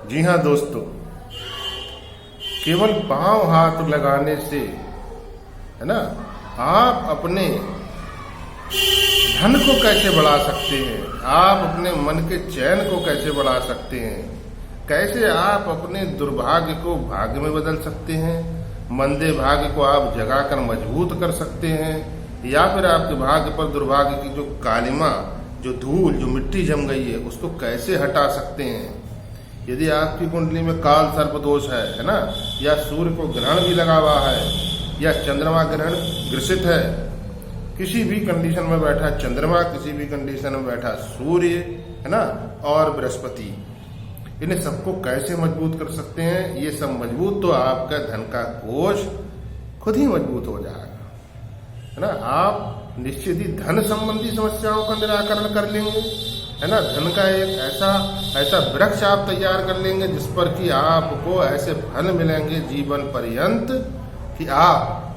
जी हाँ दोस्तों, केवल पांव हाथ लगाने से है ना आप अपने धन को कैसे बढ़ा सकते हैं, आप अपने मन के चैन को कैसे बढ़ा सकते हैं, कैसे आप अपने दुर्भाग्य को भाग्य में बदल सकते हैं, मंदे भाग्य को आप जगाकर मजबूत कर सकते हैं, या फिर आपके भाग्य पर दुर्भाग्य की जो कालिमा, जो धूल, जो मिट्टी जम गई है उसको कैसे हटा सकते हैं। यदि आपकी कुंडली में काल सर्प दोष है ना, या सूर्य को ग्रहण भी लगा हुआ है, या चंद्रमा ग्रहण ग्रसित है, किसी भी कंडीशन में बैठा चंद्रमा, किसी भी कंडीशन में बैठा सूर्य है ना, और बृहस्पति, इन्हें सबको कैसे मजबूत कर सकते हैं। ये सब मजबूत तो आपका धन का कोष खुद ही मजबूत हो जाएगा, है ना। आप निश्चित ही धन संबंधी समस्याओं का निराकरण कर लेंगे, है ना। धन का एक ऐसा वृक्ष आप तैयार कर लेंगे जिस पर कि आपको ऐसे फल मिलेंगे जीवन पर्यंत कि आप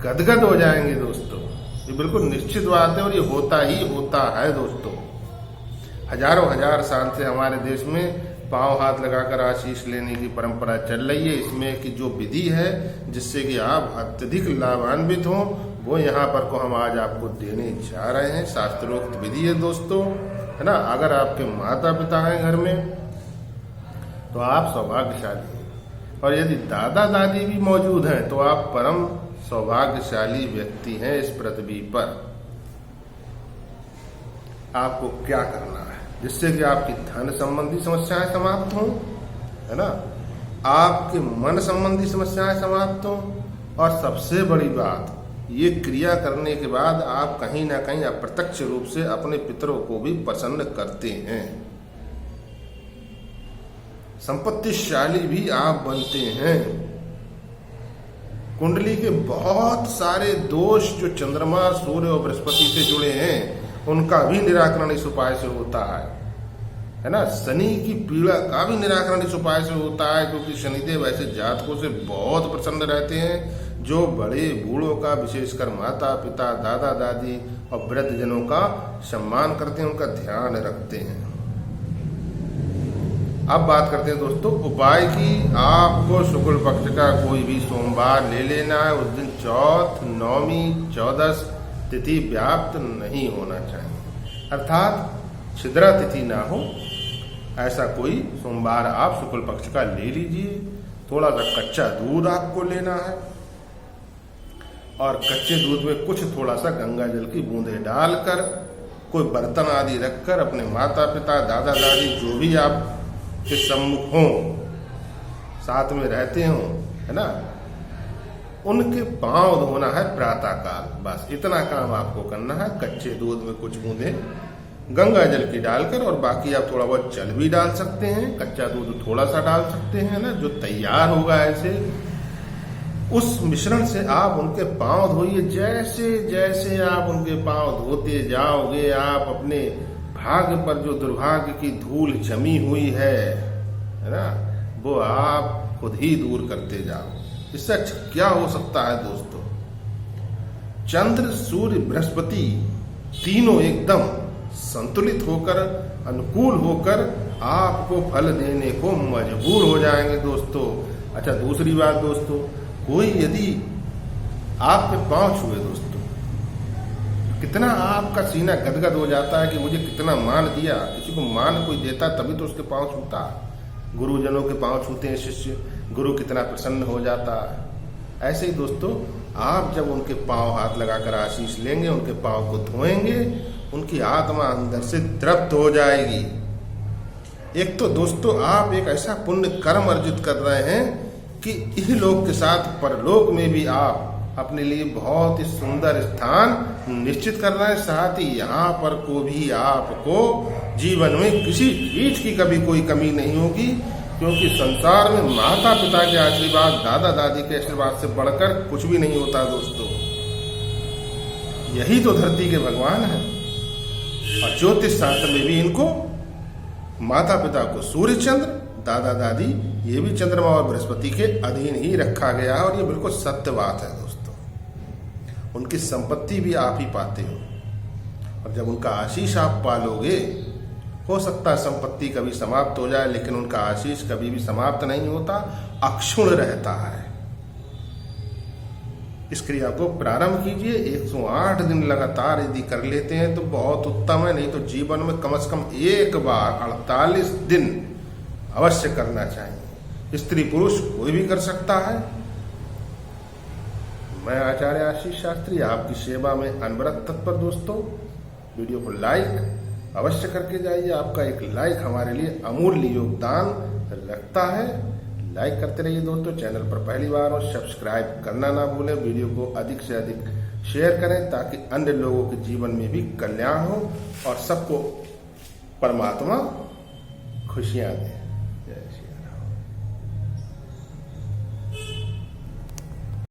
गदगद हो जाएंगे दोस्तों। ये बिल्कुल निश्चित बात है और ये होता ही होता है दोस्तों। हजारों हजार साल से हमारे देश में पांव हाथ लगाकर आशीष लेने की परंपरा चल रही है। इसमें की जो विधि है जिससे कि आप अत्यधिक लाभान्वित हों, वो यहाँ पर को हम आज आपको देने जा रहे हैं। शास्त्रोक्त विधि है दोस्तों, है ना। अगर आपके माता पिता हैं घर में तो आप सौभाग्यशाली हैं, और यदि दादा दादी भी मौजूद हैं तो आप परम सौभाग्यशाली व्यक्ति हैं इस पृथ्वी पर। आपको क्या करना है जिससे कि आपकी धन संबंधी समस्याएं समाप्त हों, है ना, आपके मन संबंधी समस्याएं समाप्त हों, और सबसे बड़ी बात, ये क्रिया करने के बाद आप कहीं ना कहीं अप्रत्यक्ष रूप से अपने पितरों को भी प्रसन्न करते हैं, संपत्तिशाली भी आप बनते हैं। कुंडली के बहुत सारे दोष जो चंद्रमा, सूर्य और बृहस्पति से जुड़े हैं उनका भी निराकरण इस उपाय से होता है ना। शनि की पीड़ा का भी निराकरण इस उपाय से होता है, क्योंकि शनिदेव ऐसे जातकों से बहुत प्रसन्न रहते हैं जो बड़े बूढ़ों का, विशेषकर माता पिता, दादा दादी और वृद्ध जनों का सम्मान करते हैं, उनका ध्यान रखते हैं। अब बात करते हैं दोस्तों उपाय की। आपको शुक्ल पक्ष का कोई भी सोमवार ले लेना है। उस दिन चौथ, नौमी, चौदस तिथि व्याप्त नहीं होना चाहिए, अर्थात छिद्रा तिथि ना हो, ऐसा कोई सोमवार आप शुक्ल पक्ष का ले लीजिए। थोड़ा सा कच्चा दूध आपको लेना है, और कच्चे दूध में कुछ थोड़ा सा गंगा जल की बूंदें डालकर, कोई बर्तन आदि रखकर, अपने माता पिता, दादा दादी जो भी आप के सम्मुख हों, साथ में रहते हों, है ना, उनके पांव धोना है प्रातः काल। बस इतना काम आपको करना है। कच्चे दूध में कुछ बूंदें गंगा जल की डालकर, और बाकी आप थोड़ा बहुत जल भी डाल सकते हैं, कच्चा दूध थोड़ा सा डाल सकते हैं ना, जो तैयार होगा ऐसे, उस मिश्रण से आप उनके पांव धोइए। जैसे जैसे आप उनके पांव धोते जाओगे, आप अपने भाग्य पर जो दुर्भाग्य की धूल जमी हुई है ना, वो आप खुद ही दूर करते जाओ। इससे अच्छा क्या हो सकता है दोस्तों। चंद्र, सूर्य, बृहस्पति तीनों एकदम संतुलित होकर, अनुकूल होकर आपको फल देने को मजबूर हो जाएंगे दोस्तों। अच्छा, दूसरी बात दोस्तों, कोई यदि आपके पांव छुए दोस्तों, कितना आपका सीना गदगद हो जाता है कि मुझे कितना मान दिया। किसी को मान कोई देता तभी तो उसके पांव छूता है। गुरुजनों के पांव छूते हैं शिष्य, गुरु कितना प्रसन्न हो जाता है। ऐसे ही दोस्तों, आप जब उनके पांव हाथ लगाकर आशीष लेंगे, उनके पांव को धोएंगे, उनकी आत्मा अंदर से तृप्त हो जाएगी। एक तो दोस्तों आप एक ऐसा पुण्य कर्म अर्जित कर रहे हैं कि इहलोक के साथ परलोक में भी आप अपने लिए बहुत ही सुंदर स्थान निश्चित कर रहे हैं। साथ ही यहाँ पर को भी आपको जीवन में किसी चीज की कभी कोई कमी नहीं होगी, क्योंकि संसार में माता पिता के आशीर्वाद, दादा दादी के आशीर्वाद से बढ़कर कुछ भी नहीं होता दोस्तों। यही तो धरती के भगवान हैं। और ज्योतिष शास्त्र में भी इनको, माता पिता को सूर्य चंद्र, दादा दादी ये भी चंद्रमा और बृहस्पति के अधीन ही रखा गया है। और ये बिल्कुल सत्य बात है दोस्तों। उनकी संपत्ति भी आप ही पाते हो, और जब उनका आशीष आप पालोगे हो सकता है संपत्ति कभी समाप्त हो जाए, लेकिन उनका आशीष कभी भी समाप्त नहीं होता, अक्षुण रहता है। इस क्रिया को प्रारंभ कीजिए। 108 दिन लगातार यदि कर लेते हैं तो बहुत उत्तम है, नहीं तो जीवन में कम से कम एक बार 48 दिन अवश्य करना चाहिए। स्त्री पुरुष कोई भी कर सकता है। मैं आचार्य आशीष शास्त्री आपकी सेवा में अनवरत तत्पर। दोस्तों, वीडियो को लाइक अवश्य करके जाइए। आपका एक लाइक हमारे लिए अमूल्य योगदान रखता है। लाइक करते रहिए दोस्तों। चैनल पर पहली बार हो सब्सक्राइब करना ना भूलें। वीडियो को अधिक से अधिक शेयर करें ताकि अन्य लोगों के जीवन में भी कल्याण हो और सबको परमात्मा खुशियां दे।